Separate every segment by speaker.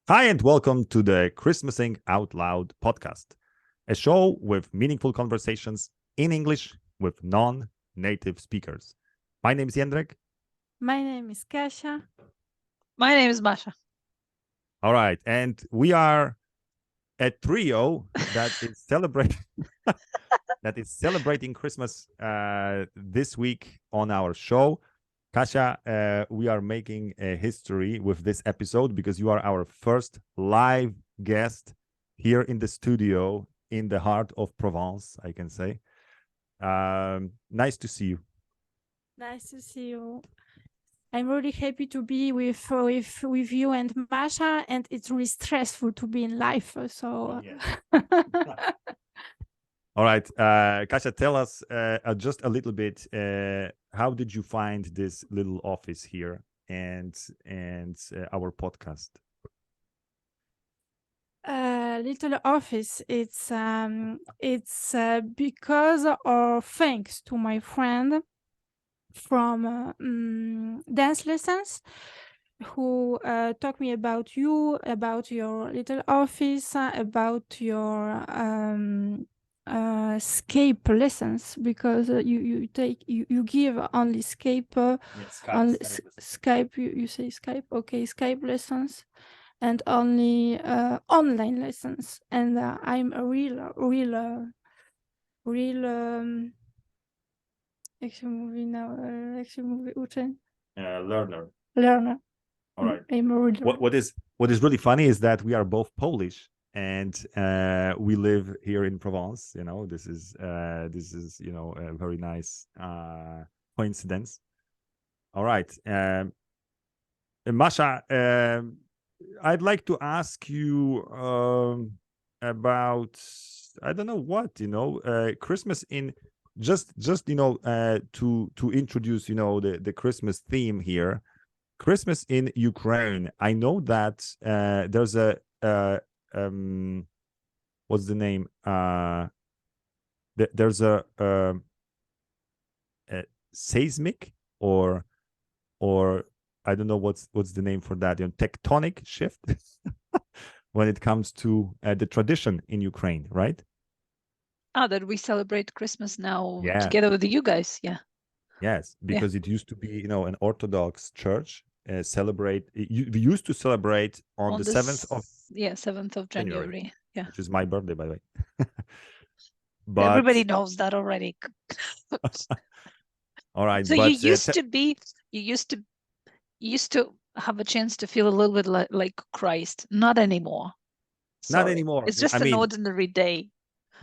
Speaker 1: Hi, and welcome to the Christmasing Out Loud podcast, a show with meaningful conversations in English with non-native speakers. My name is Jedrek.
Speaker 2: My name is Kasia.
Speaker 3: My name is Masha.
Speaker 1: All right, and we are a trio that is celebrating Christmas this week on our show. Kasia, we are making a history with this episode because you are our first live guest here in the studio in the heart of Provence, I can say. Nice to see you.
Speaker 2: Nice to see you. I'm really happy to be with you and Masha, and it's really stressful to be in live. So,
Speaker 1: All right, Kasia, tell us just a little bit. How did you find this little office here and our podcast?
Speaker 2: Little office. It's because or thanks to my friend from dance lessons who taught me about you, about your little office, about your Skype lessons, because you give only Skype, on Skype. You say Skype, okay? Skype lessons, and only online lessons. And I'm a real. Jak się mówi uczeń?
Speaker 1: Learner.
Speaker 2: Learner.
Speaker 1: All right.
Speaker 2: I'm a real.
Speaker 1: What is really funny is that we are both Polish and we live here in Provence. You know, this is a very nice coincidence. All right, Masha, I'd like to ask you about I don't know what Christmas in just to introduce the Christmas theme here. Christmas in Ukraine. I know that there's a what's the name? There's a seismic or I don't know what's the name for that. Tectonic shift when it comes to the tradition in Ukraine, right?
Speaker 3: That we celebrate Christmas now together with you guys. Yeah.
Speaker 1: Yes, because it used to be, an Orthodox church. We used to celebrate on the
Speaker 3: 7th of January. Yeah,
Speaker 1: which is my birthday, by the way.
Speaker 3: But everybody knows that already.
Speaker 1: All right.
Speaker 3: So you used to have a chance to feel a little bit like Christ. Not anymore.
Speaker 1: Not anymore.
Speaker 3: It's just an ordinary day.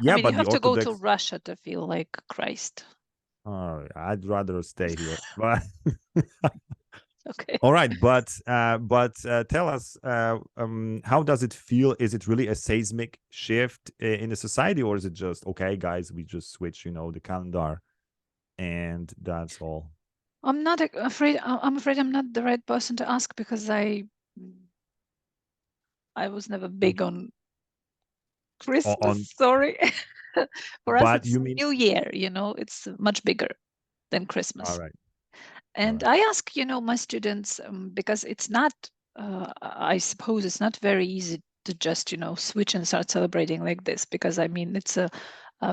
Speaker 1: Yeah,
Speaker 3: but you have to go to Russia to feel like Christ.
Speaker 1: Oh, I'd rather stay here. But
Speaker 3: okay.
Speaker 1: All right, but tell us, how does it feel? Is it really a seismic shift in the society, or is it just okay, guys? We just switch, the calendar, and that's all.
Speaker 3: I'm afraid I'm not the right person to ask because I was never big on Christmas. Sorry. For us, it's New Year. It's much bigger than Christmas.
Speaker 1: All right.
Speaker 3: And I ask, my students, because it's not, I suppose it's not very easy to just, switch and start celebrating like this, because it's a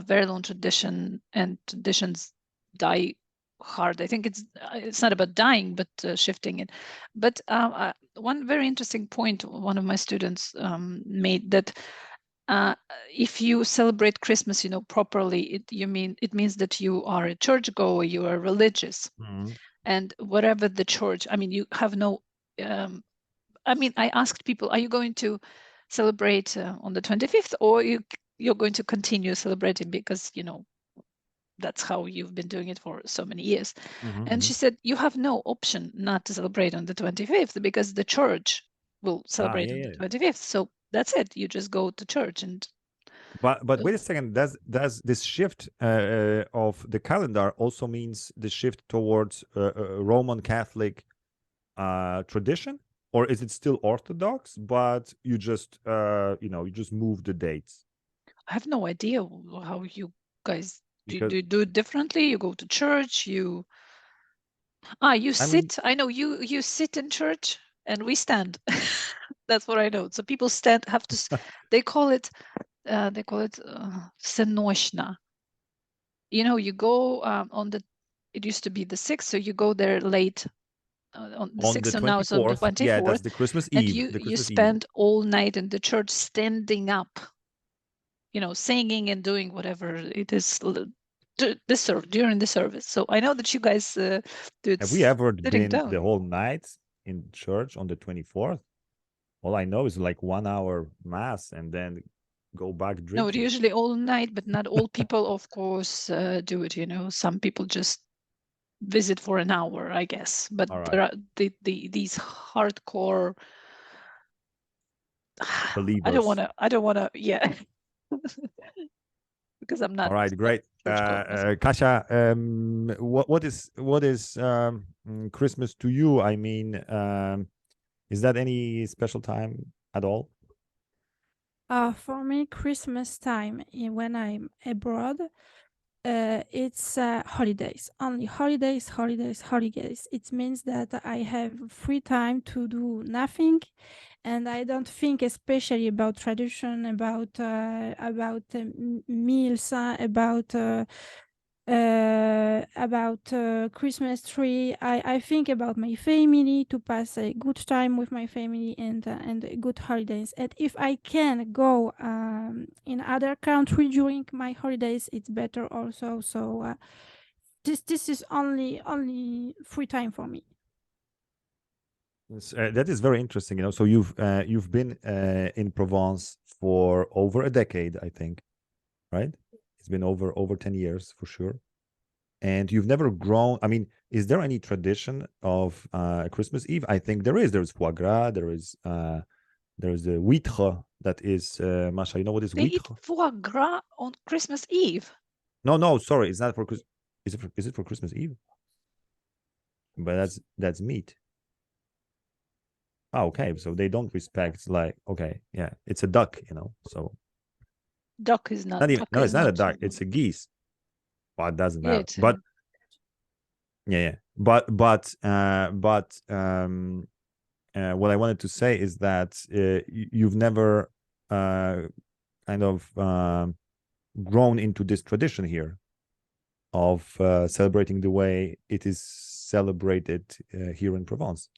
Speaker 3: very long tradition, and traditions die hard. I think it's not about dying, but shifting it. But one very interesting point one of my students made, that if you celebrate Christmas, properly, it means that you are a churchgoer, you are religious.
Speaker 1: Mm-hmm.
Speaker 3: And whatever the church, you have no, I asked people, are you going to celebrate on the 25th, or you're going to continue celebrating because, that's how you've been doing it for so many years.
Speaker 1: Mm-hmm.
Speaker 3: And she said, you have no option not to celebrate on the 25th because the church will celebrate on the 25th. So that's it. You just go to church. And
Speaker 1: But wait a second. Does this shift of the calendar also means the shift towards Roman Catholic tradition, or is it still Orthodox? But you just you just move the dates.
Speaker 3: I have no idea how you guys do it differently. You go to church. You sit. I know you sit in church, and we stand. That's what I know. So people have to. They call it senoshna. You know, you go on the. It used to be the 6th, so you go there late on the 6th. So now it's on the 24th.
Speaker 1: Yeah, that's the Christmas
Speaker 3: and
Speaker 1: Eve.
Speaker 3: you spend all night in the church standing up, you know, singing and doing whatever it is during the service. So I know that you guys do it.
Speaker 1: Have we ever
Speaker 3: sitting
Speaker 1: been
Speaker 3: down.
Speaker 1: the whole night in church on the 24th? All I know is like 1 hour mass and then go back drinking.
Speaker 3: No, usually all night, but not all people, of course, do it. You know, some people just visit for an hour, I guess. But there are these hardcore.
Speaker 1: Believers.
Speaker 3: I don't wanna. Yeah. Because I'm not.
Speaker 1: All right, great. Kasia, what is Christmas to you? I mean, is that any special time at all?
Speaker 2: For me, Christmas time when I'm abroad, it's holidays. Only holidays, holidays, holidays. It means that I have free time to do nothing, and I don't think especially about tradition, about meals, about Christmas tree. I think about my family, to pass a good time with my family and good holidays. And if I can go in other country during my holidays, it's better also. So this is only free time for me.
Speaker 1: That is very interesting. You know, so you've been in Provence for over a decade, I think, right? It's been over 10 years for sure. And you've never grown. I mean, is there any tradition of Christmas Eve? I think there is. There's foie gras. There's the huître that is Masha. You know what is
Speaker 3: They eat
Speaker 1: huître?
Speaker 3: foie gras on Christmas Eve.
Speaker 1: No, sorry, it's not for Christmas. Is it for Christmas Eve? But that's meat. Oh, okay. So they don't respect, like, okay, yeah, it's a duck, you know. So
Speaker 3: duck is not.
Speaker 1: even, no, it's not a duck. It's a geese. Well, it doesn't matter. But yeah. But what I wanted to say is that you've never kind of grown into this tradition here of celebrating the way it is celebrated here in Provence,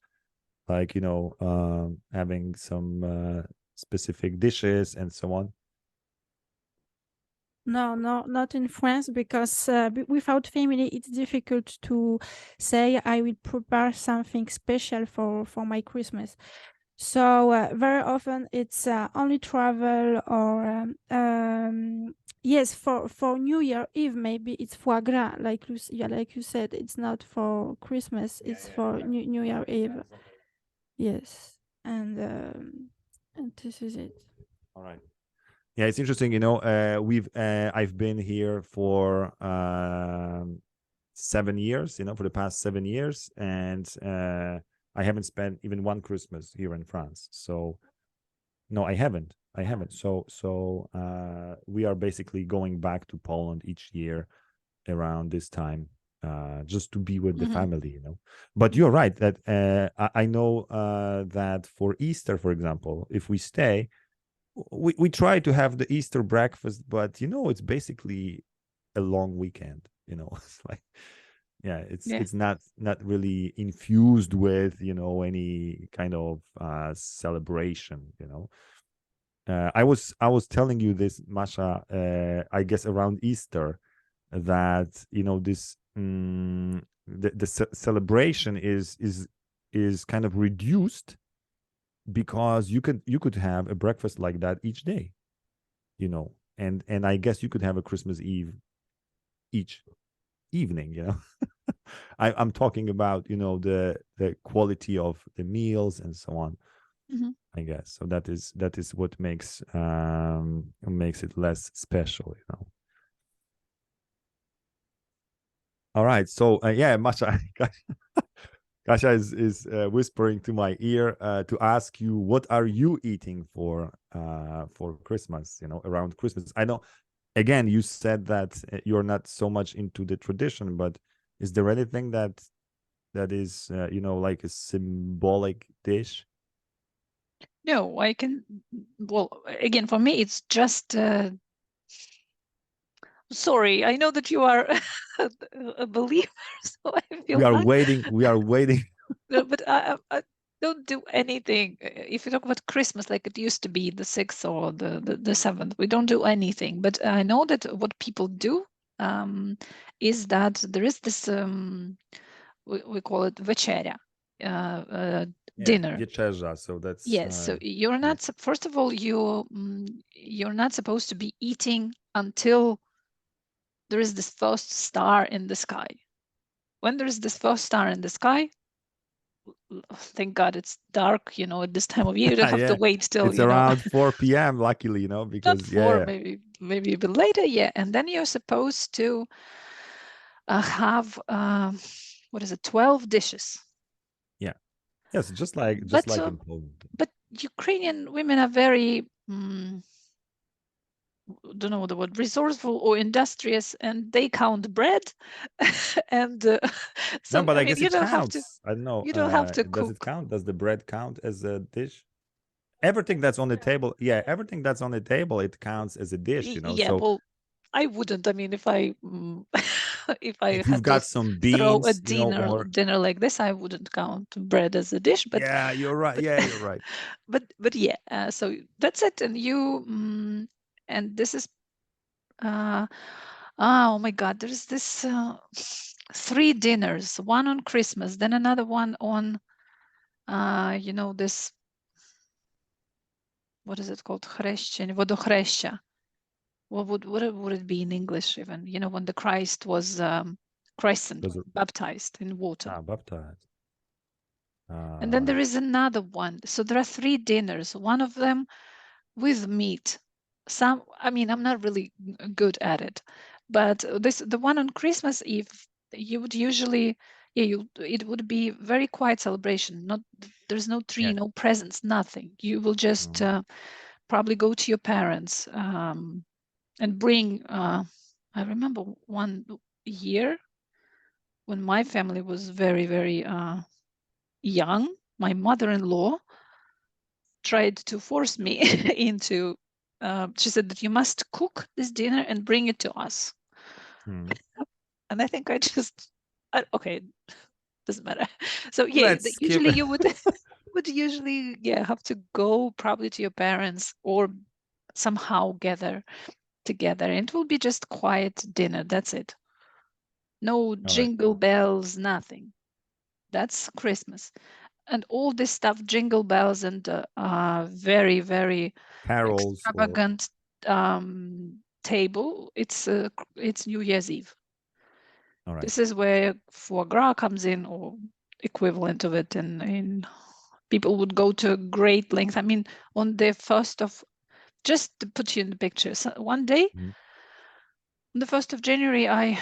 Speaker 1: like, you know, having some specific dishes and so on.
Speaker 2: No, not in France, because without family, it's difficult to say I will prepare something special for my Christmas. So very often it's only travel, or yes, for New Year Eve maybe it's foie gras, like you said, it's not for Christmas, it's for New Year Eve. Yes, and this is it.
Speaker 1: All right. Yeah, it's interesting. You know, I've been here for 7 years. You know, for the past 7 years, and I haven't spent even one Christmas here in France. So, no, I haven't. So we are basically going back to Poland each year around this time, just to be with the family. You know, but you're right that I know that for Easter, for example, if we stay, we try to have the Easter breakfast, but you know, it's basically a long weekend. You know, it's like, yeah, it's not really infused with, you know, any kind of celebration. You know, I was telling you this, Masha, I guess around Easter, that, you know, this the celebration is kind of reduced, because you could have a breakfast like that each day, you know, and I guess you could have a Christmas Eve each evening, you know. I'm talking about, you know, the quality of the meals and so on. I guess so. That is what makes it less special, you know. All right, so yeah, Masha, Kasia is whispering to my ear to ask you, what are you eating for Christmas? You know, around Christmas. I know, again, you said that you're not so much into the tradition, but is there anything that is you know, like a symbolic dish?
Speaker 3: No, I can. Well, again, for me, it's just. Sorry, I know that you are a believer, so I feel
Speaker 1: We are waiting. We are waiting.
Speaker 3: No, but I don't do anything. If you talk about Christmas, like it used to be the 6th or the 7th, we don't do anything. But I know that what people do is that there is this we call it večerja, dinner.
Speaker 1: Wieczerza, so that's
Speaker 3: Yes. So you're not. First of all, you're not supposed to be eating until there is this first star in the sky. When there is this first star in the sky, thank God it's dark, at this time of year. You don't have to wait till
Speaker 1: it's around 4 p.m. luckily, because
Speaker 3: not 4, maybe a bit later. Yeah. And then you're supposed to have 12 dishes.
Speaker 1: Yeah. Yes, just like in Poland.
Speaker 3: But Ukrainian women are very don't know the word, resourceful or industrious, and they count bread. And so
Speaker 1: no, but I
Speaker 3: mean,
Speaker 1: guess
Speaker 3: you
Speaker 1: it
Speaker 3: don't
Speaker 1: counts.
Speaker 3: have to.
Speaker 1: I don't know.
Speaker 3: You don't have to
Speaker 1: does
Speaker 3: cook.
Speaker 1: it count? Does the bread count as a dish? Everything that's on the table, everything that's on the table, it counts as a dish,
Speaker 3: Yeah,
Speaker 1: so
Speaker 3: well, I wouldn't. I mean, if I
Speaker 1: if you've
Speaker 3: had
Speaker 1: got
Speaker 3: to
Speaker 1: some
Speaker 3: throw a
Speaker 1: beans,
Speaker 3: dinner like this, I wouldn't count bread as a dish. But
Speaker 1: yeah, you're right. You're right.
Speaker 3: But yeah, so that's it. And you and this is oh my God, there's this 3 dinners, one on Christmas, then another one on this, what is it called? Chrещение, водохреща. What would it be in English even? When the Christ was christened, baptized in water.
Speaker 1: Baptized.
Speaker 3: And then there is another one. So there are 3 dinners. One of them with meat. I'm not really good at it, but the one on Christmas Eve, you would usually, it would be very quiet celebration. There's no tree, no presents, nothing. You will just probably go to your parents and bring. I remember one year when my family was very, very young. My mother-in-law tried to force me into. She said that you must cook this dinner and bring it to us. And I think I just okay, doesn't matter. So usually you would usually have to go probably to your parents or somehow gather together, and it will be just quiet dinner. That's it. No jingle bells, nothing. That's Christmas. And all this stuff, jingle bells and very, very
Speaker 1: carols,
Speaker 3: extravagant table. It's New Year's Eve.
Speaker 1: All right.
Speaker 3: This is where foie gras comes in, or equivalent of it, and people would go to great lengths. I mean, on the 1st of, just to put you in the picture, so one day, on the 1st of January, I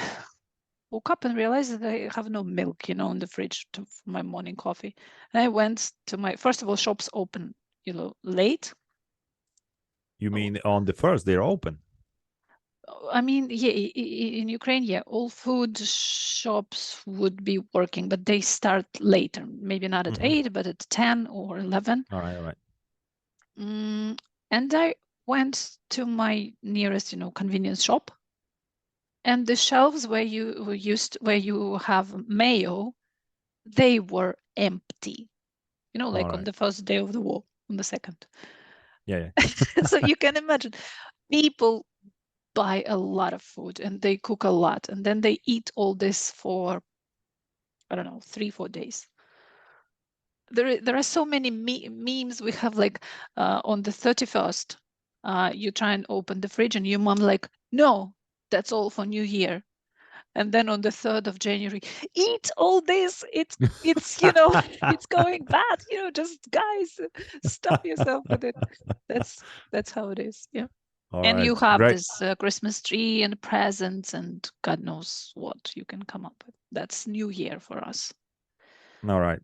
Speaker 3: woke up and realized that I have no milk, in the fridge for my morning coffee. And I went to first of all, shops open, late.
Speaker 1: You mean on the 1st they're open?
Speaker 3: I mean, in Ukraine, all food shops would be working, but they start later. Maybe not at 8, but at 10 or 11.
Speaker 1: All right.
Speaker 3: And I went to my nearest, convenience shop, and the shelves where you have mayo, they were empty. Like on the first day of the war, on the 2nd.
Speaker 1: Yeah.
Speaker 3: So you can imagine, people buy a lot of food and they cook a lot, and then they eat all this for, I don't know, 3-4 days. There are so many memes we have, like on the 31st, you try and open the fridge and your mom like, no, that's all for New Year. And then on the 3rd of January, eat all this. It's it's going bad. Just guys, stop yourself with it. That's how it is. Yeah. And you have this Christmas tree and presents and God knows what you can come up with. That's New Year for us.
Speaker 1: All right.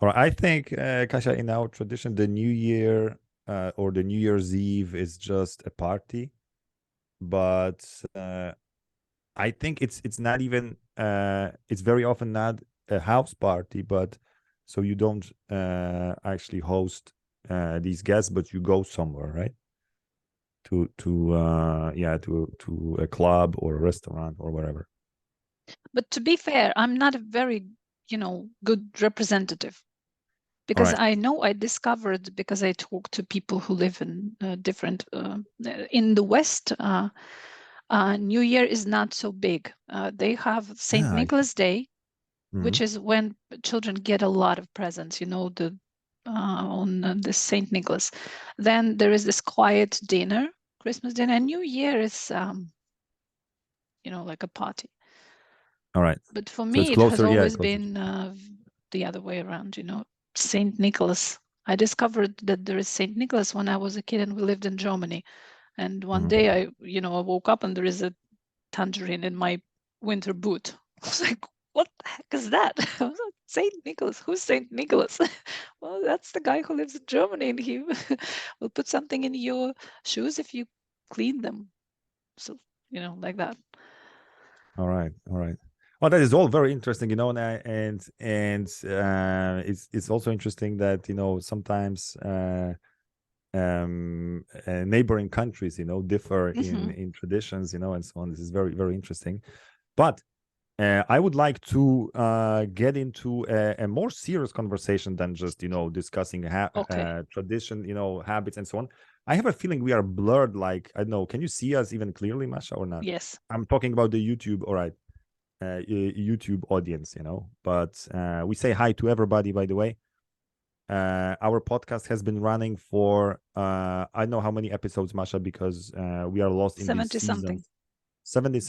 Speaker 1: I think, Kasia, in our tradition, the New Year or the New Year's Eve is just a party, but I think it's not even. It's very often not a house party, but so you don't actually host these guests, but you go somewhere, right? To a club or a restaurant or whatever.
Speaker 3: But to be fair, I'm not a very, good representative, because I know I discovered, because I talk to people who live in different, in the West, New Year is not so big. They have St. Nicholas Day, which is when children get a lot of presents, on the St. Nicholas. Then there is this quiet dinner, Christmas dinner, and New Year is, like a party.
Speaker 1: All right.
Speaker 3: But for me, it has always been the other way around, St. Nicholas. I discovered that there is St. Nicholas when I was a kid and we lived in Germany. And one day I woke up and there is a tangerine in my winter boot. I was like, what the heck is that? I was like, St. Nicholas, who's St. Nicholas? Well, that's the guy who lives in Germany and he will put something in your shoes if you clean them. So, like that.
Speaker 1: All right. Well, that is all very interesting, and it's also interesting that sometimes neighboring countries differ in traditions and so on. This is very, very interesting. But I would like to get into a more serious conversation than just discussing tradition, habits and so on. I have a feeling we are blurred. Like, I don't know, can you see us even clearly, Masha, or not?
Speaker 3: Yes.
Speaker 1: I'm talking about the YouTube. All right. YouTube audience, but we say hi to everybody, by the way. Our podcast has been running for I don't know how many episodes, Masha, because we are lost in
Speaker 3: 70
Speaker 1: these
Speaker 3: something.
Speaker 1: 70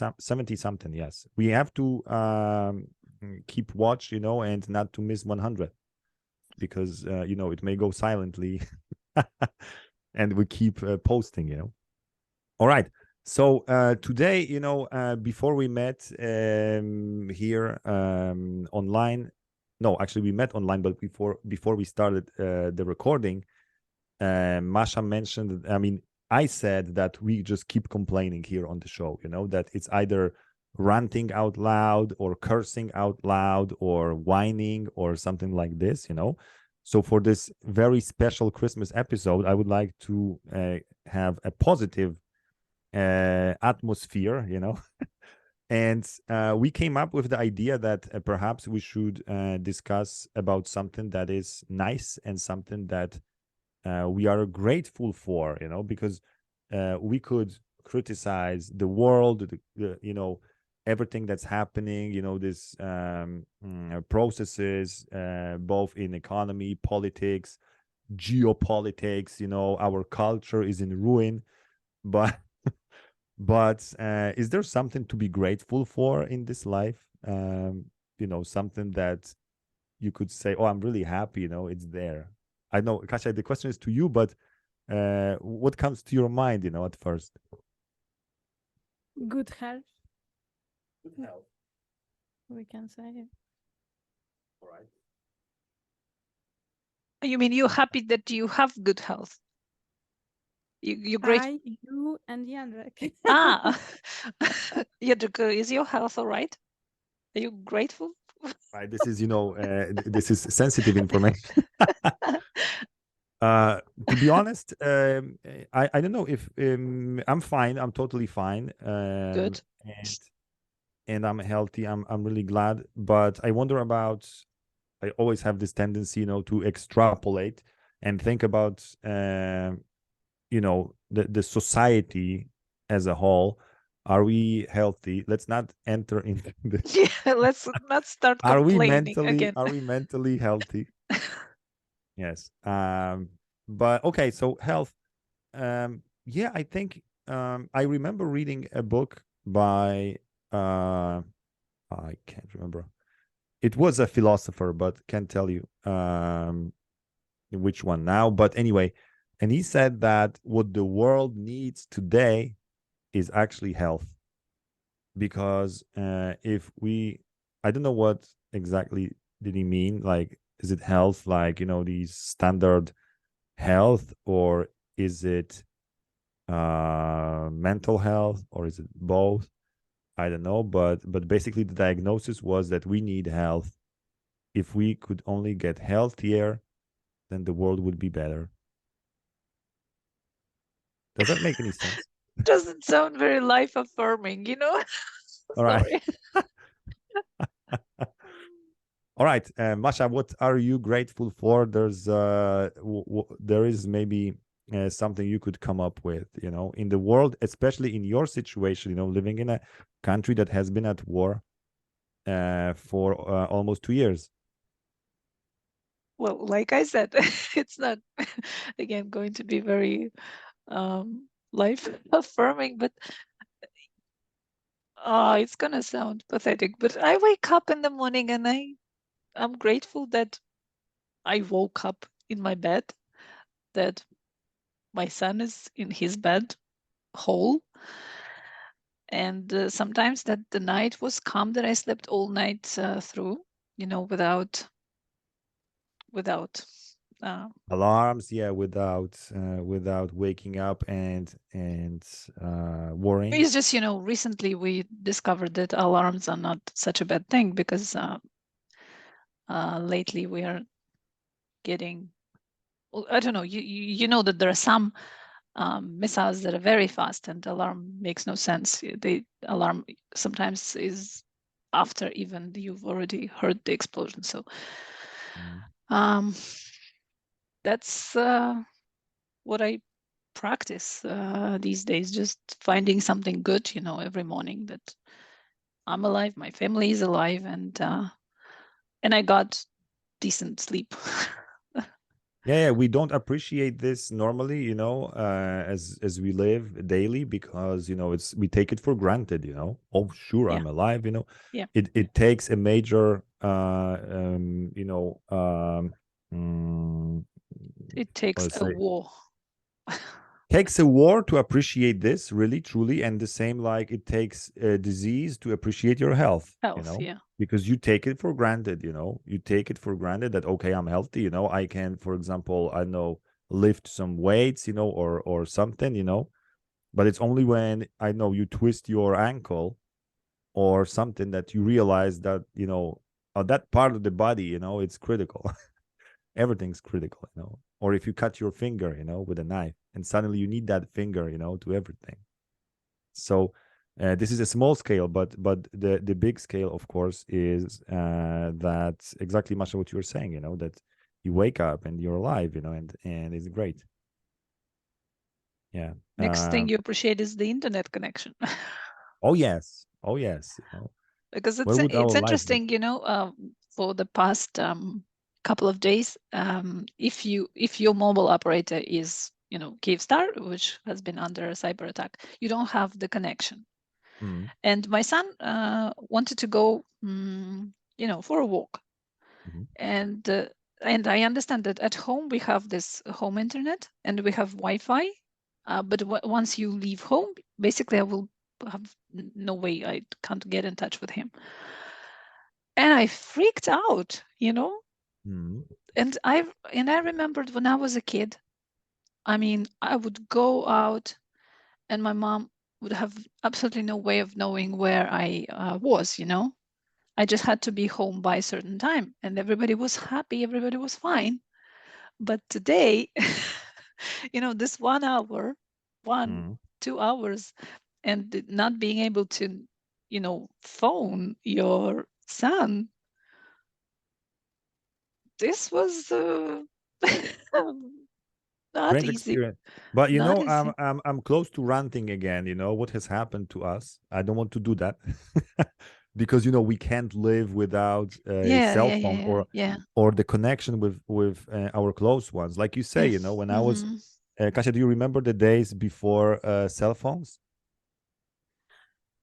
Speaker 1: something. Yes, we have to keep watch, and not to miss 100, because it may go silently and we keep posting. All right. So today, before we met here online, no, actually we met online, but before we started the recording, Masha mentioned, I said that we just keep complaining here on the show, that it's either ranting out loud or cursing out loud or whining or something like this, So for this very special Christmas episode, I would like to have a positive atmosphere, and we came up with the idea that perhaps we should discuss about something that is nice and something that we are grateful for, because we could criticize the world, everything that's happening, this processes, both in economy, politics, geopolitics, our culture is in ruin, but is there something to be grateful for in this life? Something that you could say, oh, I'm really happy, it's there. I know, Kasia, the question is to you, but what comes to your mind, at first?
Speaker 2: Good health.
Speaker 1: Good health.
Speaker 2: We can say it.
Speaker 1: All right.
Speaker 3: You mean you're happy that you have good health? You're grateful?
Speaker 2: You and Jedrek.
Speaker 3: Jedrek, is your health all right? Are you grateful?
Speaker 1: Right. This is, this is sensitive information. To be honest, I don't know if I'm fine. I'm totally fine.
Speaker 3: Good.
Speaker 1: And I'm healthy. I'm really glad. But I wonder about. I always have this tendency, to extrapolate and think about, the society as a whole. Are we healthy? Let's not enter into this.
Speaker 3: Yeah, let's not start complaining again.
Speaker 1: Are we mentally healthy? Yes. But okay, so health. Yeah, I think I remember reading a book by I can't remember. It was a philosopher, but can't tell you which one now. But anyway, and he said that what the world needs today is actually health. Because if we, I don't know what exactly did he mean. Like, is it health, like, these standard health, or is it mental health, or is it both? I don't know, but basically the diagnosis was that we need health. If we could only get healthier, then the world would be better. Does that make any sense?
Speaker 3: Doesn't sound very life affirming, you know.
Speaker 1: All right.
Speaker 3: Sorry.
Speaker 1: All right, Masha, what are you grateful for? There is maybe something you could come up with, you know, in the world, especially in your situation, you know, living in a country that has been at war for almost 2 years.
Speaker 3: Well, like I said, it's not again going to be very life affirming, but it's gonna sound pathetic. But I wake up in the morning and I'm grateful that I woke up in my bed, that my son is in his bed whole, and sometimes that the night was calm, that I slept all night through, you know, without
Speaker 1: Alarms, yeah, without waking up and worrying.
Speaker 3: it's just, you know, recently we discovered that alarms are not such a bad thing, because lately we are getting, well, I don't know, you know that there are some missiles that are very fast and alarm makes no sense. The alarm sometimes is after even you've already heard the explosion. So that's what I practice these days, just finding something good, you know, every morning, that I'm alive, my family is alive, and I got decent sleep.
Speaker 1: Yeah, we don't appreciate this normally, you know, as we live daily, because you know we take it for granted, you know. Oh, sure,
Speaker 3: Yeah.
Speaker 1: I'm alive, you know.
Speaker 3: Yeah.
Speaker 1: It takes a major, you know,
Speaker 3: It takes
Speaker 1: let's
Speaker 3: a
Speaker 1: say,
Speaker 3: war.
Speaker 1: takes a war to appreciate this, really, truly, and the same like it takes a disease to appreciate your health, you know,
Speaker 3: Yeah.
Speaker 1: because you take it for granted, you know, you take it for granted that, okay, I'm healthy, you know, I can, for example, I know, lift some weights, you know, or something, you know, but it's only when I know you twist your ankle or something that you realize that, you know, that part of the body, you know, it's critical. Everything's critical, you know. Or if you cut your finger, you know, with a knife, and suddenly you need that finger, you know, to everything. So this is a small scale, but the big scale, of course, is that exactly, Masha, what you were saying, you know, that you wake up and you're alive, you know, and it's great. Yeah.
Speaker 3: Next thing you appreciate is the internet connection.
Speaker 1: Oh yes, you know,
Speaker 3: Because
Speaker 1: where would our
Speaker 3: it's
Speaker 1: life be?
Speaker 3: interesting, you know, for the past couple of days, if your mobile operator is, you know, Kyivstar, which has been under a cyber attack, you don't have the connection.
Speaker 1: Mm.
Speaker 3: And my son wanted to go, you know, for a walk, and I understand that at home we have this home internet and we have Wi-Fi, but once you leave home, basically I will have no way, I can't get in touch with him. And I freaked out, you know. And I remembered when I was a kid, I mean, I would go out and my mom would have absolutely no way of knowing where I was, you know. I just had to be home by a certain time and everybody was happy, everybody was fine. But today, you know, this 1 hour, 2 hours, and not being able to, you know, phone your son, this was not
Speaker 1: Strange
Speaker 3: easy.
Speaker 1: experience. But you
Speaker 3: Not
Speaker 1: know,
Speaker 3: easy.
Speaker 1: I'm close to ranting again. You know what has happened to us. I don't want to do that because you know we can't live without a cell phone or the connection with our close ones. Like you say, you know, when I was Kasia, do you remember the days before cell phones?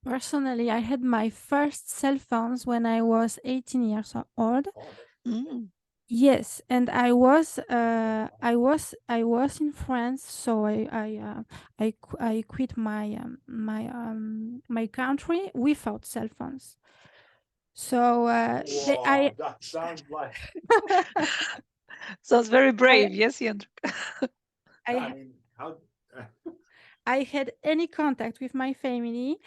Speaker 2: Personally, I had my first cell phones when I was 18 years old. Yes, and I was in France, so I quit my country without cell phones. So
Speaker 1: that sounds like
Speaker 3: sounds very brave. Yes, Jedrek.
Speaker 1: I mean, how
Speaker 2: I had any contact with my family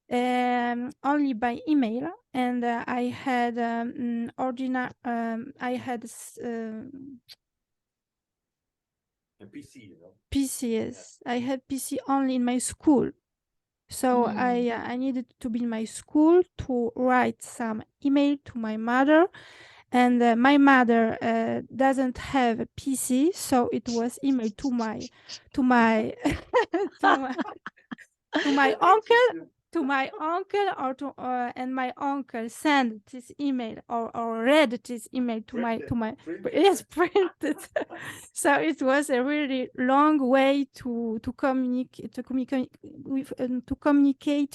Speaker 2: only by email, and I had I had
Speaker 1: A PC, you know.
Speaker 2: PC, yes. I had PC only in my school. So I needed to be in my school to write some email to my mother, and my mother doesn't have a PC, so it was email to my to my to my uncle, or to and my uncle sent this email or read this email to my yes, printed. So it was a really long way to communicate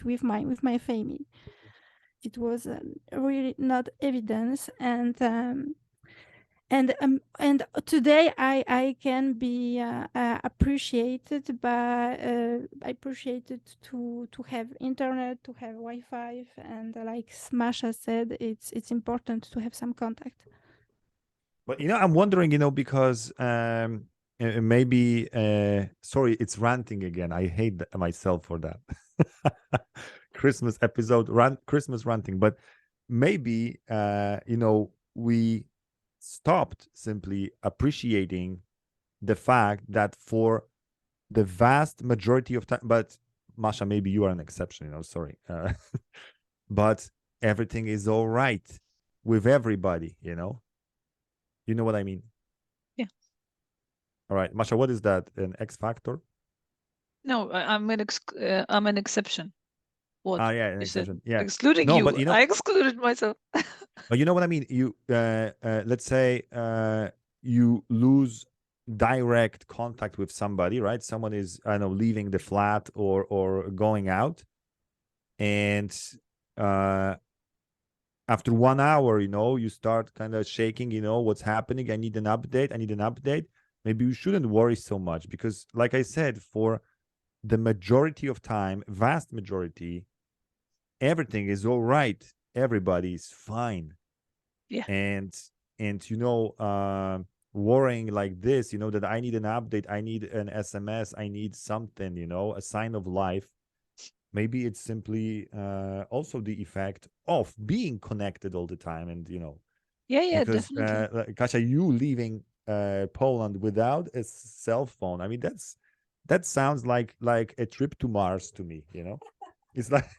Speaker 2: with my family. It was really not evidence, and today I can be appreciated by appreciated to have internet, to have Wi-Fi, and like Masha said, it's important to have some contact.
Speaker 1: But I'm wondering, because maybe sorry, it's ranting again. I hate myself for that. Christmas episode, Christmas ranting. But maybe we stopped simply appreciating the fact that for the vast majority of time, but Masha, maybe you are an exception, sorry. But everything is all right with everybody, You know what I mean?
Speaker 3: Yeah.
Speaker 1: All right, Masha, what is that? An X factor?
Speaker 3: No, I'm an exception. What?
Speaker 1: Yeah, an exception. Yeah.
Speaker 3: Excluding
Speaker 1: No,
Speaker 3: you.
Speaker 1: but
Speaker 3: I excluded myself.
Speaker 1: but you know what I mean? You let's say you lose direct contact with somebody, right? Someone is, I don't know, leaving the flat or going out, and after 1 hour, you start kind of shaking, what's happening. I need an update. Maybe you shouldn't worry so much, because like I said, for the majority of time, vast majority, everything is all right. Everybody is fine.
Speaker 3: Yeah.
Speaker 1: And worrying like this, that I need an update, I need an SMS, I need something, a sign of life. Maybe it's simply also the effect of being connected all the time, and
Speaker 3: Yeah,
Speaker 1: because
Speaker 3: definitely.
Speaker 1: Kasia, you leaving Poland without a cell phone, I mean, that sounds like a trip to Mars to me. It's like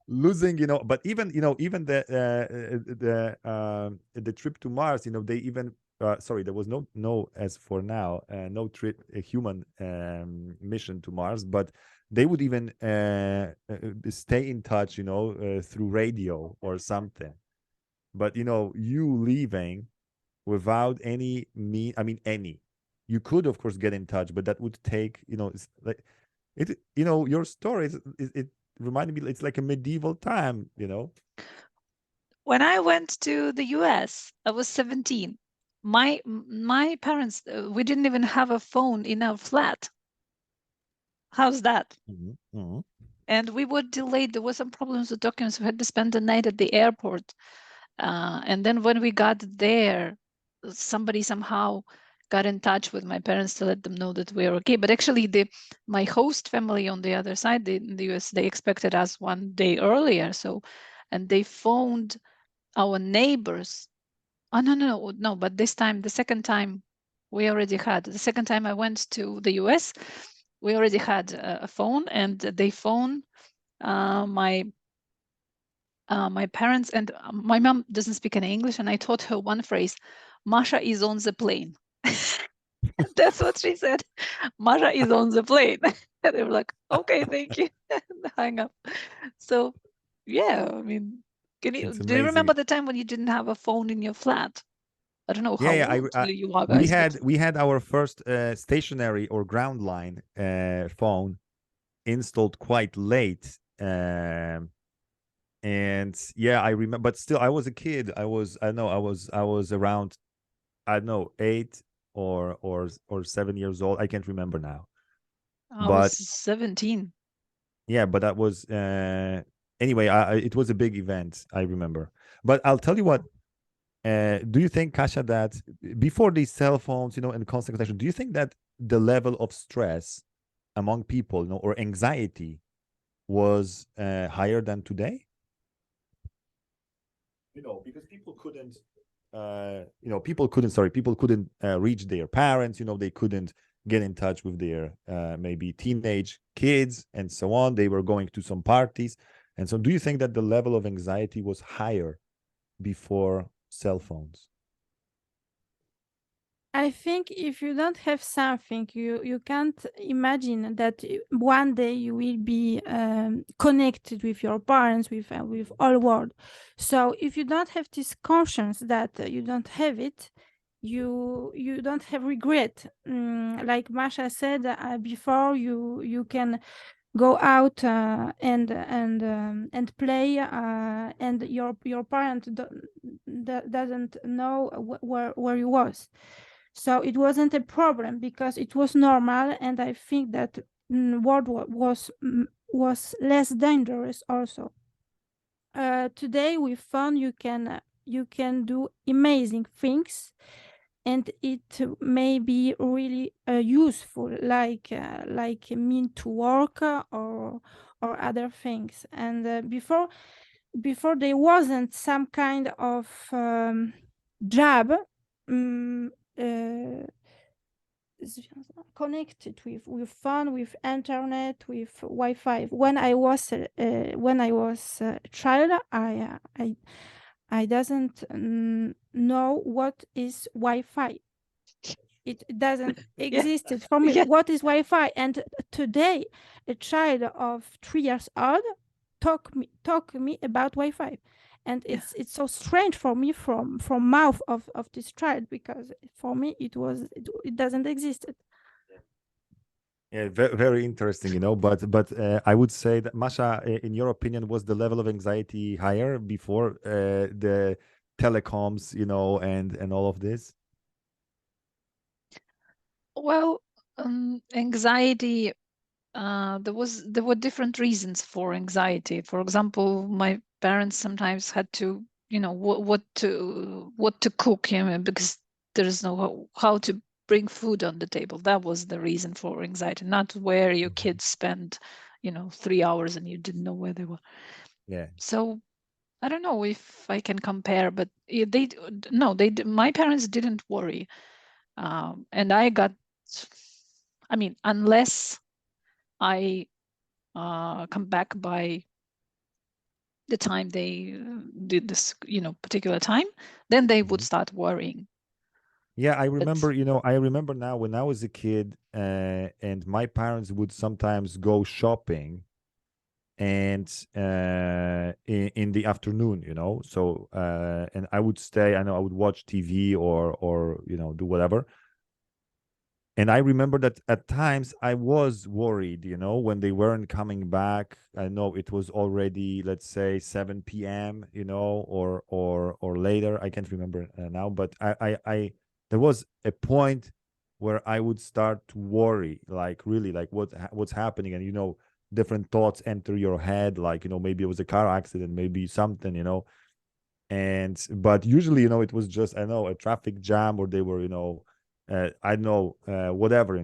Speaker 1: losing, but even even the trip to Mars, they even sorry, there was no as for now no trip, a human mission to Mars, but they would even stay in touch, through radio or something. But you leaving without any any, you could of course get in touch, but that would take, it's like it, your story it reminded me, it's like a medieval time.
Speaker 3: When I went to the US, I was 17. My parents, we didn't even have a phone in our flat. How's that? And we were delayed. There were some problems with documents. We had to spend the night at the airport. And then when we got there, somebody somehow got in touch with my parents to let them know that we were okay. But actually, my host family on the other side, in the US, they expected us 1 day earlier. And they phoned our neighbors. Oh, no. But this time, the second time, we already had. The second time I went to the US, we already had a phone, and they phoned my parents, and my mom doesn't speak any English, and I taught her one phrase: Masha is on the plane. That's what she said. Masha is on the plane. And they were like, okay, thank you. And hang up. So yeah, I mean, do you remember the time when you didn't have a phone in your flat? I don't know how old you are, guys.
Speaker 1: We had our first stationary or ground line phone installed quite late. And yeah, I remember, but still, I was a kid. I was around, I don't know, 8 or 7 years old. I can't remember now.
Speaker 3: I was 17.
Speaker 1: Yeah, but that was anyway. It was a big event, I remember. But I'll tell you what. Do you think, Kasia, that before these cell phones, and constant connection, do you think that the level of stress among people, or anxiety, was higher than today? Because people couldn't people couldn't reach their parents. They couldn't get in touch with their maybe teenage kids and so on. They were going to some parties. And so do you think that the level of anxiety was higher before cell phones?
Speaker 2: I think if you don't have something, you can't imagine that one day you will be connected with your parents, with all world. So if you don't have this conscience that you don't have it, you don't have regret. Like Masha said before, you can go out and play, and your parent doesn't know where you was. So it wasn't a problem because it was normal, and I think that world was less dangerous also. Today with phone you can do amazing things, and it may be really useful, like mean to work or other things. And before there wasn't some kind of job connected with phone, with internet, with Wi-Fi. When I was a child, I doesn't know what is Wi-Fi. It doesn't exist for me.
Speaker 3: Yeah.
Speaker 2: What is Wi-Fi? And today, a child of 3 years old talk me about Wi-Fi, and it's so strange for me from mouth of this child, because for me it doesn't exist.
Speaker 1: Yeah, very, very interesting, but I would say that, Masha, in your opinion, was the level of anxiety higher before the telecoms, and all of this?
Speaker 3: Well, anxiety, there were different reasons for anxiety. For example, my parents sometimes had to, what to cook, because there is no how to bring food on the table. That was the reason for anxiety, not where your kids spent, 3 hours and you didn't know where they were.
Speaker 1: Yeah.
Speaker 3: So I don't know if I can compare, but my parents didn't worry. And I got, unless I come back by the time they did this, particular time, then they would start worrying.
Speaker 1: Yeah, I
Speaker 3: But
Speaker 1: remember, I remember now when I was a kid, and my parents would sometimes go shopping, and in the afternoon, so and I would stay, I would watch TV or do whatever. And I remember that at times I was worried, when they weren't coming back. I know it was already, let's say, 7 p.m., or later. I can't remember now, but I there was a point where I would start to worry, like really, like what's happening, and different thoughts enter your head, like maybe it was a car accident, maybe something, but usually, it was just, I know, a traffic jam, or they were, I don't know, whatever,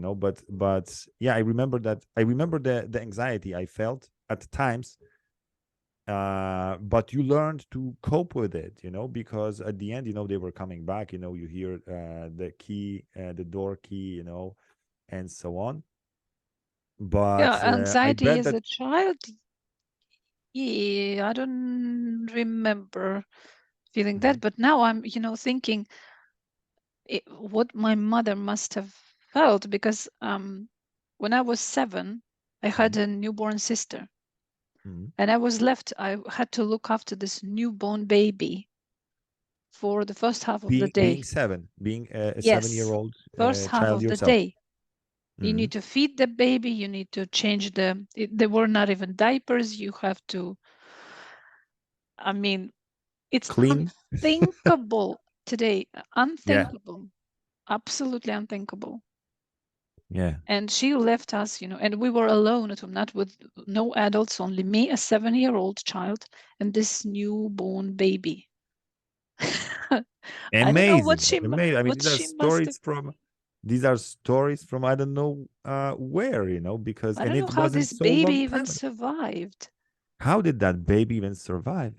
Speaker 1: but yeah, I remember that. I remember the anxiety I felt at times, but you learned to cope with it, because at the end, they were coming back, you hear the key, the door key, and so on. But I
Speaker 3: anxiety
Speaker 1: bet
Speaker 3: as
Speaker 1: that,
Speaker 3: a child, I don't remember feeling that. But now I'm, thinking what my mother must have felt, because when I was 7, I had a newborn sister, and I had to look after this newborn baby for the first half of the day.
Speaker 1: being a
Speaker 3: Yes,
Speaker 1: 7-year-old
Speaker 3: first half
Speaker 1: child
Speaker 3: of the
Speaker 1: yourself.
Speaker 3: day. You need to feed the baby, you need to change there were not even diapers. You have to, it's
Speaker 1: Clean.
Speaker 3: unthinkable today.
Speaker 1: Yeah.
Speaker 3: Unthinkable. Absolutely unthinkable.
Speaker 1: Yeah.
Speaker 3: And she left us, and we were alone at home, not with no adults, only me, a 7-year-old child, and this newborn baby. I don't know what
Speaker 1: Amazing. Amazing. I mean,
Speaker 3: what she must have.
Speaker 1: These are stories from, I don't know where, because,
Speaker 3: I
Speaker 1: and
Speaker 3: don't know
Speaker 1: it
Speaker 3: how
Speaker 1: wasn't
Speaker 3: this
Speaker 1: so
Speaker 3: baby
Speaker 1: long
Speaker 3: even
Speaker 1: time ago.
Speaker 3: survived.
Speaker 1: How did that baby even survive?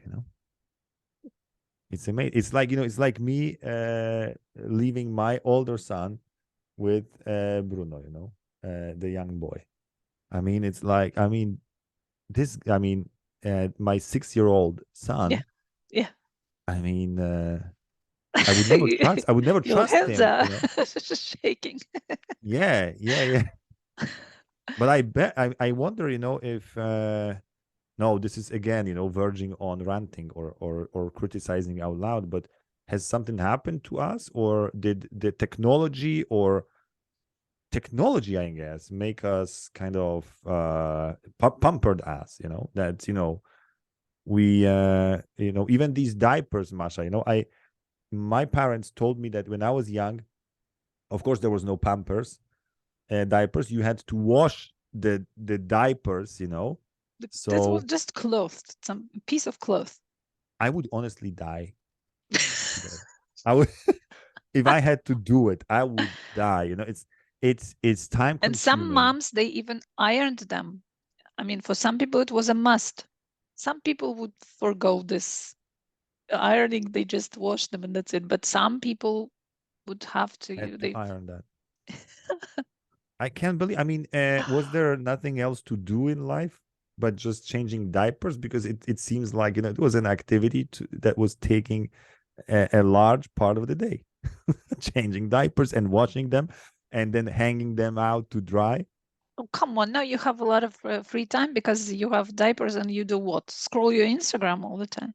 Speaker 1: It's amazing. It's like, it's like me leaving my older son with Bruno, the young boy. I mean, it's like, my 6-year-old son.
Speaker 3: Yeah.
Speaker 1: I mean, I would never trust. I would never
Speaker 3: Your
Speaker 1: trust
Speaker 3: hands
Speaker 1: him.
Speaker 3: are shaking.
Speaker 1: Yeah. But I bet I wonder, if no, this is again, verging on ranting or criticizing out loud. But has something happened to us, or did the technology, I guess, make us kind of pampered us? That we even these diapers, Masha. My parents told me that when I was young, of course there was no Pampers, diapers. You had to wash the diapers.
Speaker 3: This was
Speaker 1: So
Speaker 3: just cloth, some piece of cloth.
Speaker 1: I would honestly die today. I would, if I had to do it, I would die. It's time
Speaker 3: And some
Speaker 1: consuming.
Speaker 3: moms, they even ironed them. I mean, for some people it was a must. Some people would forgo this ironing, they just wash them and that's it. But some people would have to,
Speaker 1: Had to iron that. I can't believe. I mean, was there nothing else to do in life but just changing diapers? Because it seems like it was an activity that was taking a large part of the day, changing diapers and washing them, and then hanging them out to dry.
Speaker 3: Oh, come on, now you have a lot of free time because you have diapers and you do what? Scroll your Instagram all the time.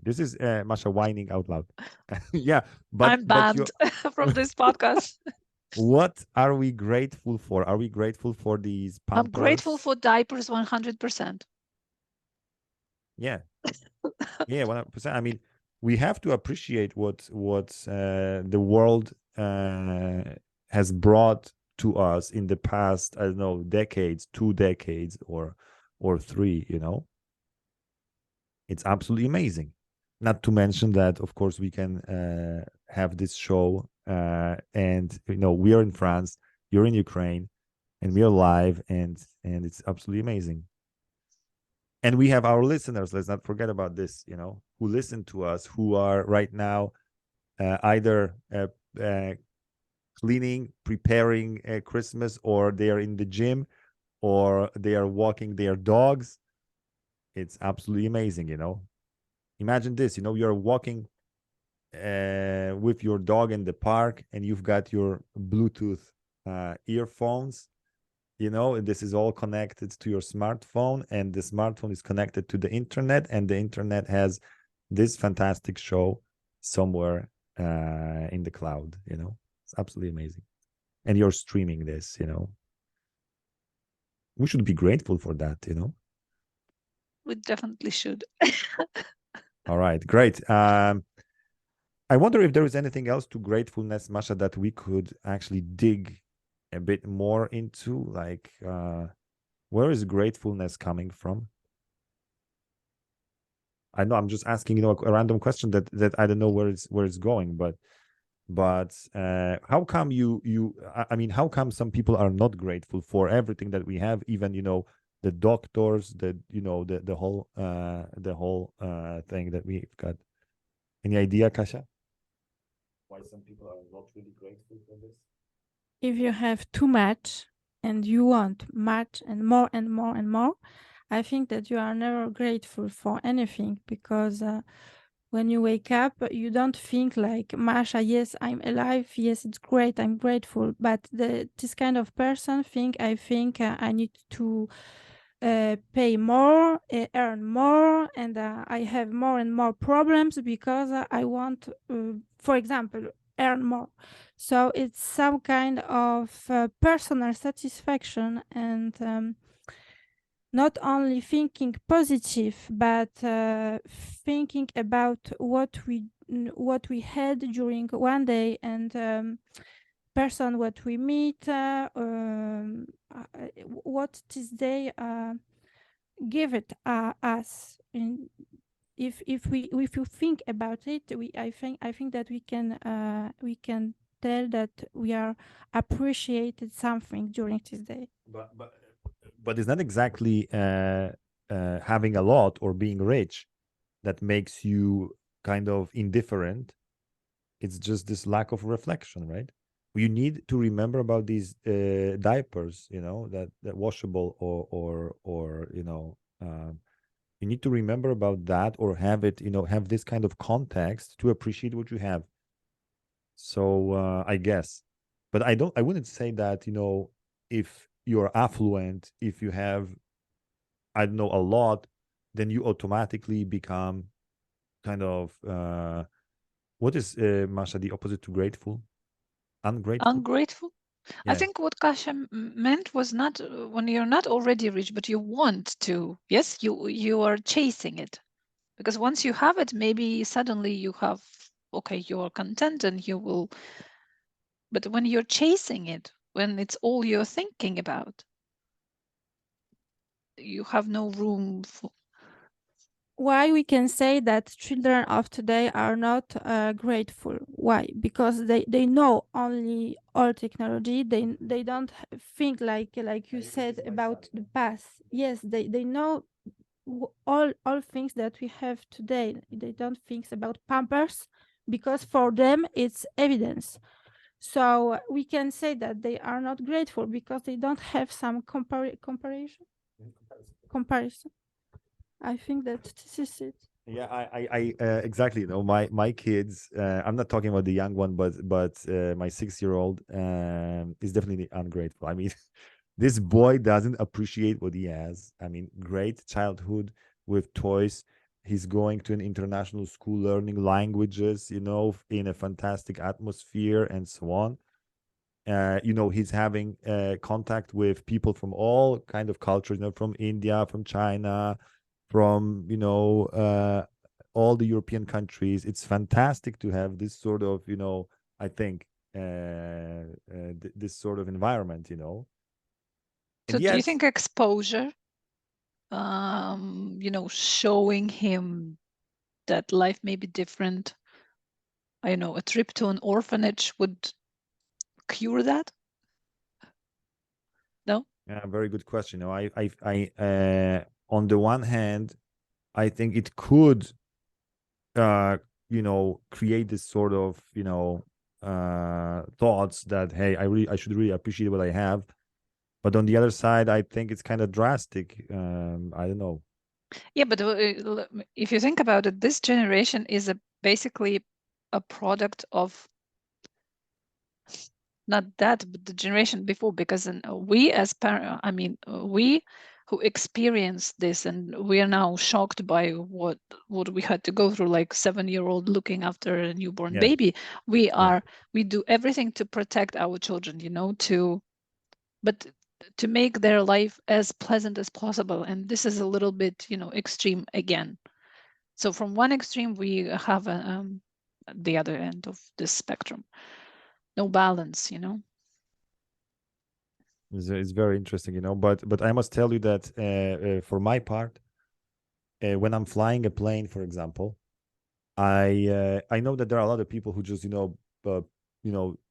Speaker 1: This is Masha whining out loud. Yeah, but
Speaker 3: I'm banned from this podcast.
Speaker 1: What are we grateful for? Are we grateful for these Pampers?
Speaker 3: I'm grateful for diapers 100%.
Speaker 1: Yeah. Yeah, 100%. I mean, we have to appreciate what the world has brought to us in the past, I don't know, decades, 2 decades or 3, It's absolutely amazing. Not to mention that, of course, we can have this show and we are in France, you're in Ukraine, and we are live, and it's absolutely amazing. And we have our listeners, let's not forget about this, who listen to us, who are right now either cleaning, preparing Christmas, or they are in the gym, or they are walking their dogs. It's absolutely amazing. Imagine this, you're walking with your dog in the park, and you've got your Bluetooth earphones. This is all connected to your smartphone, and the smartphone is connected to the internet, and the internet has this fantastic show somewhere in the cloud. It's absolutely amazing. And you're streaming this. We should be grateful for that.
Speaker 3: We definitely should.
Speaker 1: All right, great. I wonder if there is anything else to gratefulness, Masha, that we could actually dig a bit more into, like where is gratefulness coming from? I know I'm just asking, a random question that I don't know where it's going, but how come I mean, how come some people are not grateful for everything that we have, even the doctors, the whole thing that we've got? Any idea, Kasia? Why some people are not really grateful for this?
Speaker 2: If you have too much and you want much and more and more and more, I think that you are never grateful for anything, because when you wake up, you don't think like, Masha, yes, I'm alive, yes, it's great, I'm grateful. But this kind of person I think I need to pay more, earn more, and I have more and more problems because I want, for example, earn more. So it's some kind of personal satisfaction, and not only thinking positive, but thinking about what we had during one day, and person what we meet, what this day give it us. And if you think about it, I think that we can tell that we are appreciated something during this day.
Speaker 1: But it's not exactly having a lot or being rich. that makes you kind of indifferent. It's just this lack of reflection, right? You need to remember about these diapers, that washable, or you need to remember about that, or have it, have this kind of context to appreciate what you have. So I guess, but I wouldn't say that, if you're affluent, if you have, I don't know, a lot, then you automatically become kind of, what is, Masha, the opposite to grateful? Ungrateful?
Speaker 3: Ungrateful? I think what Kasia meant was not when you're not already rich, but you want to. Yes, you are chasing it, because once you have it, maybe suddenly you have, okay, you are content and you will. But when you're chasing it, when it's all you're thinking about, you have no room for.
Speaker 2: Why we can say that children of today are not grateful? Why? Because they know only all technology. They don't think like you said about the past. Yes, they know all things that we have today. They don't think about Pampers because for them it's evidence. So we can say that they are not grateful because they don't have some comparison. I think that this is it.
Speaker 1: Yeah, I exactly. My kids. I'm not talking about the young one, but my 6-year-old is definitely ungrateful. I mean, this boy doesn't appreciate what he has. I mean, great childhood with toys. He's going to an international school, learning languages, in a fantastic atmosphere and so on. He's having contact with people from all kind of cultures, from India, from China, from all the European countries. It's fantastic to have this sort of, I think, this sort of environment.
Speaker 3: So do you think exposure, showing him that life may be different, I know a trip to an orphanage would cure that? No?
Speaker 1: Yeah, very good question. I on the one hand, I think it could, create this sort of, thoughts that, hey, I should really appreciate what I have. But on the other side, I think it's kind of drastic. I don't know.
Speaker 3: Yeah, but if you think about it, this generation is basically a product of not that, but the generation before, because we as parents, we who experienced this, and we are now shocked by what we had to go through, like 7-year-old looking after a newborn baby. We do everything to protect our children, but to make their life as pleasant as possible. And this is a little bit, extreme again. So from one extreme, we have the other end of this spectrum. No balance,
Speaker 1: It's very interesting, but I must tell you that for my part, when I'm flying a plane, for example, I know that there are a lot of people who just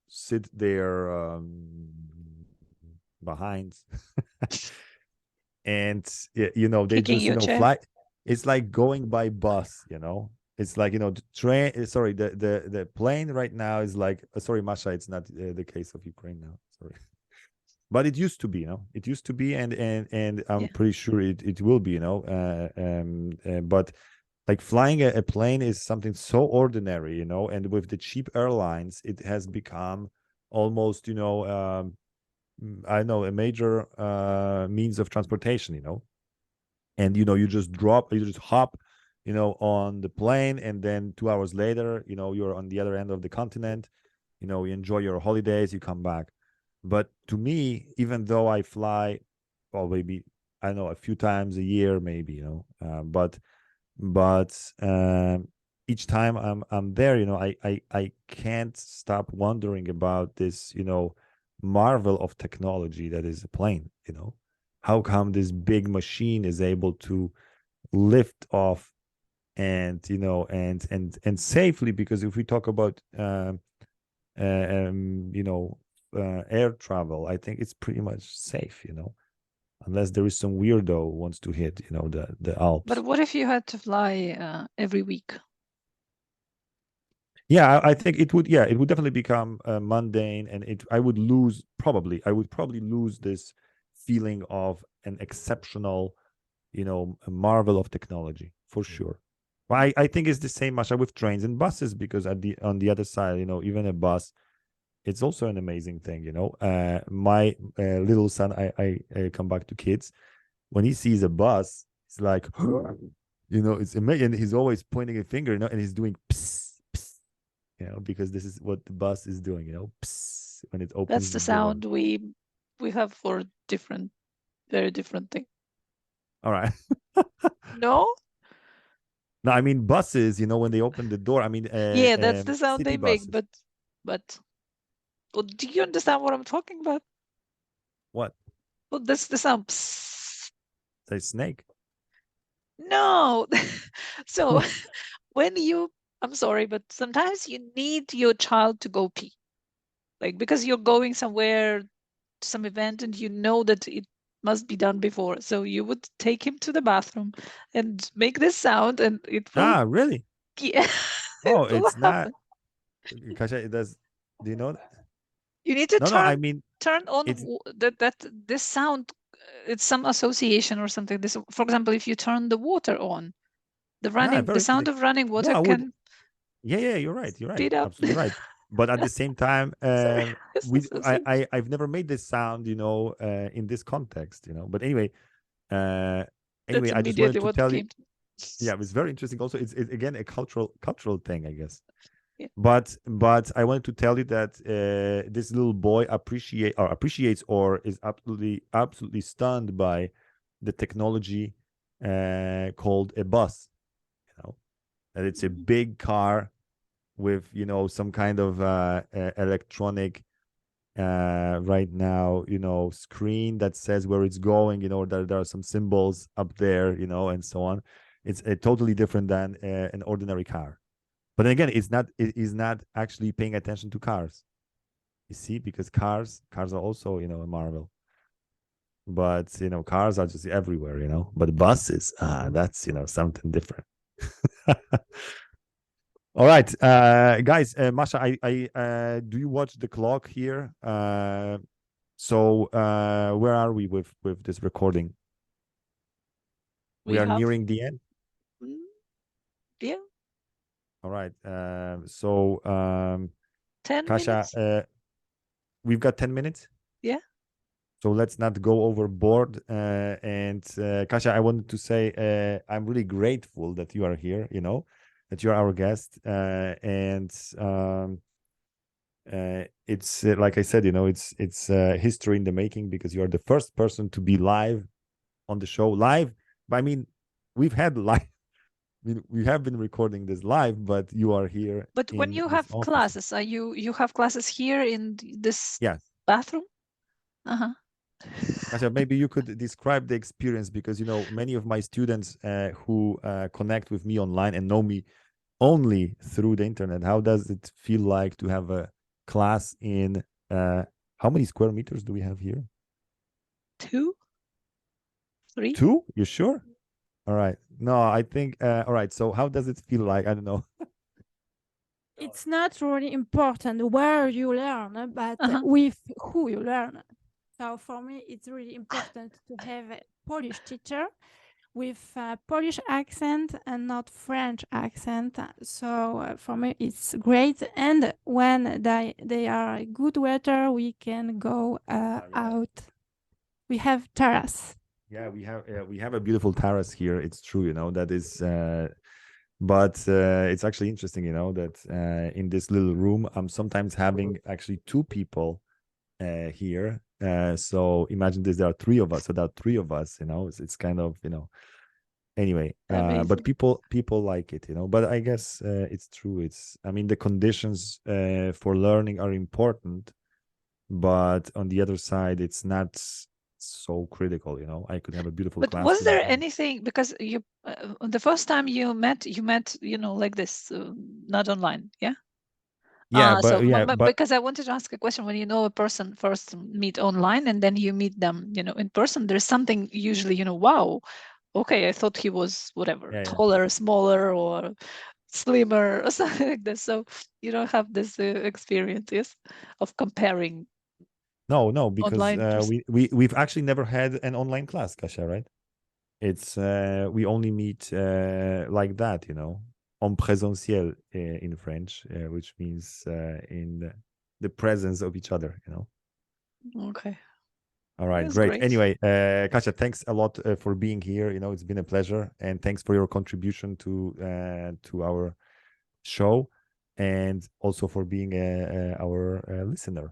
Speaker 1: sit there behind and they
Speaker 3: Kicking
Speaker 1: just fly. It's like going by bus. It's like the train. Sorry, the plane right now is like. Sorry, Masha, it's not the case of Ukraine now. Sorry. But it used to be, it used to be, and I'm pretty sure it will be, but like flying a plane is something so ordinary, and with the cheap airlines, it has become almost, I know, a major means of transportation, and, you just hop, on the plane, and then 2 hours later, you're on the other end of the continent, you enjoy your holidays, you come back. But to me, even though I fly, well, maybe, I don't know, a few times a year, maybe, but each time I'm there, I can't stop wondering about this, marvel of technology that is a plane. How come this big machine is able to lift off and and safely? Because if we talk about air travel, I think it's pretty much safe. unless there is some weirdo who wants to hit, you know, the Alps.
Speaker 3: But what if you had to fly every week?
Speaker 1: Yeah, I think it would. Yeah, it would definitely become mundane, and I would probably lose this feeling of an exceptional, you know, a marvel of technology for sure. But I think it's the same, Masha, with trains and buses, because on the other side, you know, even a bus, it's also an amazing thing, you know. My little son, I come back to kids, when he sees a bus, it's like, you know, it's amazing. He's always pointing a finger, you know, and he's doing psst, psst, you know, because this is what the bus is doing, you know, psst, when it opens
Speaker 3: That's the
Speaker 1: the door.
Speaker 3: sound we have for very different things.
Speaker 1: All right.
Speaker 3: No?
Speaker 1: No, I mean buses, you know, when they open the door, I mean
Speaker 3: Yeah, that's the sound
Speaker 1: city
Speaker 3: they make,
Speaker 1: buses.
Speaker 3: but well, do you understand what I'm talking about?
Speaker 1: What?
Speaker 3: Well, that's the sound. Psst.
Speaker 1: Say snake?
Speaker 3: No. So when I'm sorry, but sometimes you need your child to go pee. Like, because you're going somewhere, to some event, and you know that it must be done before. So you would take him to the bathroom and make this sound, and it will.
Speaker 1: Really?
Speaker 3: Yeah.
Speaker 1: Oh,
Speaker 3: It will
Speaker 1: it's not.
Speaker 3: happen.
Speaker 1: Kasia, it does. Do you know that?
Speaker 3: You need to
Speaker 1: No, I mean,
Speaker 3: turn on
Speaker 1: it's
Speaker 3: that this sound. It's some association or something. This, for example, if you turn the water on, the
Speaker 1: very
Speaker 3: sound
Speaker 1: interesting.
Speaker 3: of running
Speaker 1: No,
Speaker 3: water
Speaker 1: I would.
Speaker 3: can
Speaker 1: Yeah, you're right. You're right.
Speaker 3: speed up.
Speaker 1: Absolutely right. But at the same time,
Speaker 3: Sorry,
Speaker 1: I've never made this sound, you know, in this context, you know. But anyway,
Speaker 3: that's
Speaker 1: I just wanted
Speaker 3: immediately
Speaker 1: to
Speaker 3: what
Speaker 1: tell you.
Speaker 3: came to me.
Speaker 1: Yeah, it's very interesting. Also, it's again a cultural thing, I guess.
Speaker 3: Yeah.
Speaker 1: But I wanted to tell you that this little boy appreciates or is absolutely stunned by the technology called a bus. You know, that it's a big car with, you know, some kind of electronic right now, you know, screen that says where it's going, you know, there are some symbols up there, you know, and so on. It's totally different than an ordinary car. But then again, it is not actually paying attention to cars. You see, because cars are also, you know, a marvel. But, you know, cars are just everywhere, you know. But buses, that's, you know, something different. All right, guys, Masha, I do you watch the clock here? So where are we with this recording? We are nearing the end.
Speaker 3: Yeah.
Speaker 1: All right. So
Speaker 3: 10
Speaker 1: Kasia,
Speaker 3: minutes.
Speaker 1: We've got 10 minutes.
Speaker 3: Yeah.
Speaker 1: So let's not go overboard. And Kasia, I wanted to say I'm really grateful that you are here, you know, that you're our guest. And it's like I said, you know, it's history in the making, because you are the first person to be live on the show. Live, but I mean, we've had live. I mean, we have been recording this live, but you are here.
Speaker 3: But when you have classes, are you have classes here in this bathroom?
Speaker 1: Kasia, maybe you could describe the experience, because, you know, many of my students who connect with me online and know me only through the internet. How does it feel like to have a class in how many square meters do we have here?
Speaker 3: 2, 3.
Speaker 1: 2? You sure? All right. No, I think all right. So how does it feel like? I don't know.
Speaker 2: It's not really important where you learn, but with who you learn. So for me, it's really important to have a Polish teacher with a Polish accent and not French accent. So for me, it's great. And when they are good weather, we can go out. We have terrace.
Speaker 1: Yeah, we have a beautiful terrace here. It's true, you know, that is. But it's actually interesting, you know, that in this little room, I'm sometimes having actually 2 people here. So imagine this, there are 3 of us. So there are 3 of us, you know, it's kind of, you know, anyway, but people like it, you know. But I guess it's true. I mean, the conditions for learning are important, but on the other side, it's not so critical, you know. I could have a beautiful class.
Speaker 3: But was there anything, because you the first time you met, you know, like this, not online, yeah?
Speaker 1: but
Speaker 3: because I wanted to ask a question. When you know a person first meet online and then you meet them, in person, there's something usually, wow, okay, I thought he was whatever, taller, smaller, or slimmer, or something like this. So you don't have this experience, yes, of comparing.
Speaker 1: No, because
Speaker 3: online
Speaker 1: we've actually never had an online class, Kasia, right? It's we only meet like that, en présentiel in French, which means in the presence of each other,
Speaker 3: Okay.
Speaker 1: All right, great. Anyway, Kasia, thanks a lot for being here. It's been a pleasure, and thanks for your contribution to our show, and also for being our listener.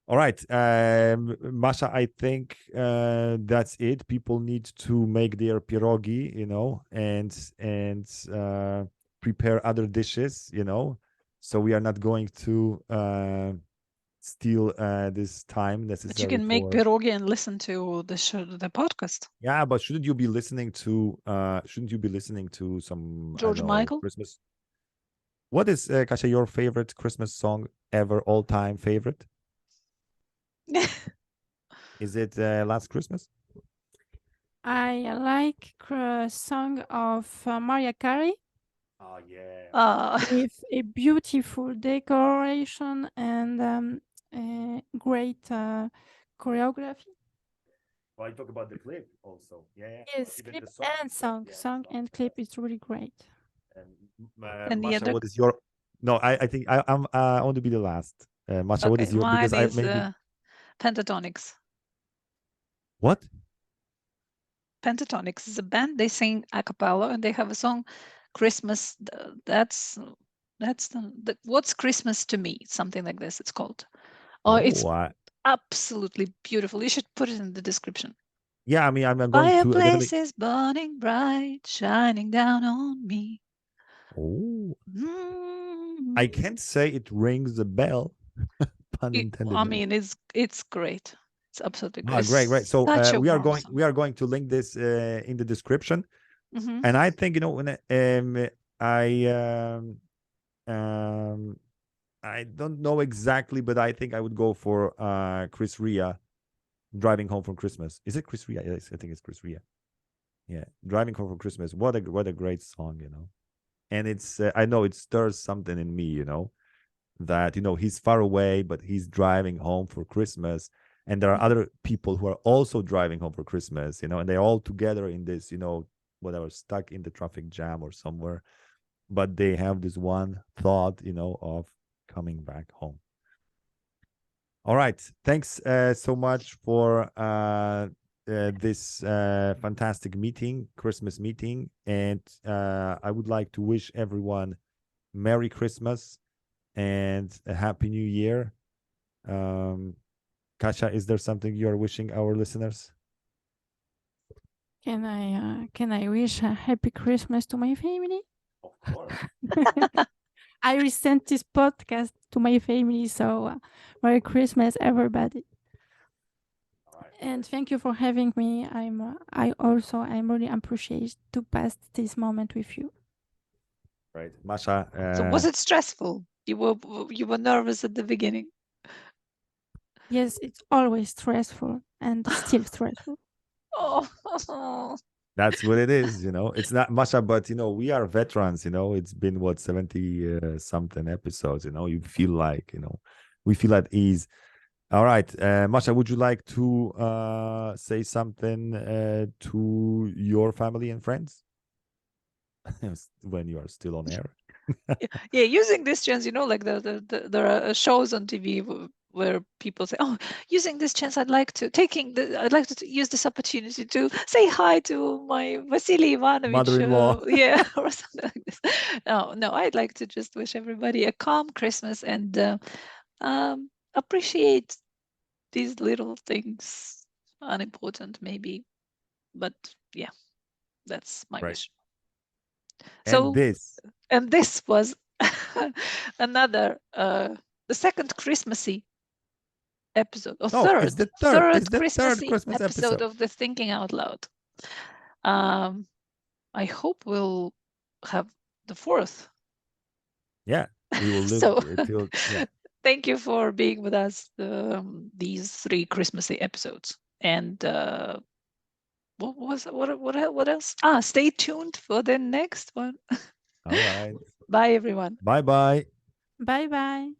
Speaker 1: All right, Masha, I think that's it. People need to make their pierogi, and prepare other dishes, So we are not going to steal this time necessary.
Speaker 3: But you can make pierogi and listen to the podcast.
Speaker 1: Yeah, but shouldn't you be listening to some
Speaker 3: George Michael
Speaker 1: Christmas? What is Kasia, your favorite Christmas song ever, all time favorite? Is it Last Christmas?
Speaker 2: I like a song of Mariah Carey.
Speaker 1: Oh yeah.
Speaker 2: With a beautiful decoration and great choreography.
Speaker 1: Well, I talk about the clip also. Yeah.
Speaker 2: Yes, clip and song. Song and clip is really great.
Speaker 3: And
Speaker 1: Masha, what is your? No, I think I want to be the last. Masha, what is your?
Speaker 3: Mine
Speaker 1: because
Speaker 3: is
Speaker 1: I maybe
Speaker 3: Pentatonics.
Speaker 1: What?
Speaker 3: Pentatonics is a band. They sing a cappella and they have a song, Christmas. That's the What's Christmas to Me? Something like this. It's called. It's absolutely beautiful. You should put it in the description.
Speaker 1: Yeah, I mean, I'm going to.
Speaker 3: Fireplace is burning bright, shining down on me.
Speaker 1: Oh. I can't say it rings a bell. Pun intended.
Speaker 3: I mean, it's great. It's absolutely great.
Speaker 1: Great. So we are going to link this in the description. And I think when I don't know exactly, but I think I would go for Chris Rea, Driving Home from Christmas. Is it Chris Rea? Yes, I think it's Chris Rea. Yeah, Driving Home from Christmas. What a great song, And it's I know it stirs something in me, that he's far away, but he's driving home for Christmas, and there are other people who are also driving home for Christmas, and they're all together in this, whatever, stuck in the traffic jam or somewhere, but they have this one thought, of coming back home. All right, thanks so much for this fantastic meeting, Christmas meeting, and I would like to wish everyone Merry Christmas and a Happy New Year. Kasia, is there something you are wishing our listeners?
Speaker 2: Can I wish a Happy Christmas to my family?
Speaker 1: Of course.
Speaker 2: I will send this podcast to my family, so Merry Christmas, everybody. Right. And thank you for having me. I'm really appreciated to pass this moment with you.
Speaker 1: Right, Masha.
Speaker 3: So was it stressful? You were nervous at the beginning.
Speaker 2: Yes, it's always stressful and still stressful.
Speaker 3: Oh.
Speaker 1: That's what it is, It's not Masha, but we are veterans, It's been 70 something episodes, You feel like, we feel at ease. All right, Masha, would you like to say something to your family and friends when you are still on air?
Speaker 3: Yeah, using this chance, like there are shows on TV where people say, "Oh, using this chance, I'd like to use this opportunity to say hi to my Vasily Ivanovich,
Speaker 1: mother-in-law."
Speaker 3: Yeah, or something like this. No, I'd like to just wish everybody a calm Christmas and appreciate these little things, unimportant maybe, but yeah, that's my wish. And this was another the second Christmassy episode, or
Speaker 1: third
Speaker 3: Christmassy
Speaker 1: Christmas
Speaker 3: episode of the Thinking Out Loud. I hope we'll have the fourth.
Speaker 1: Yeah, We will live
Speaker 3: So
Speaker 1: till
Speaker 3: thank you for being with us these 3 Christmassy episodes. And what else? Stay tuned for the next one.
Speaker 1: All right.
Speaker 3: Bye, everyone.
Speaker 1: Bye bye.
Speaker 2: Bye bye.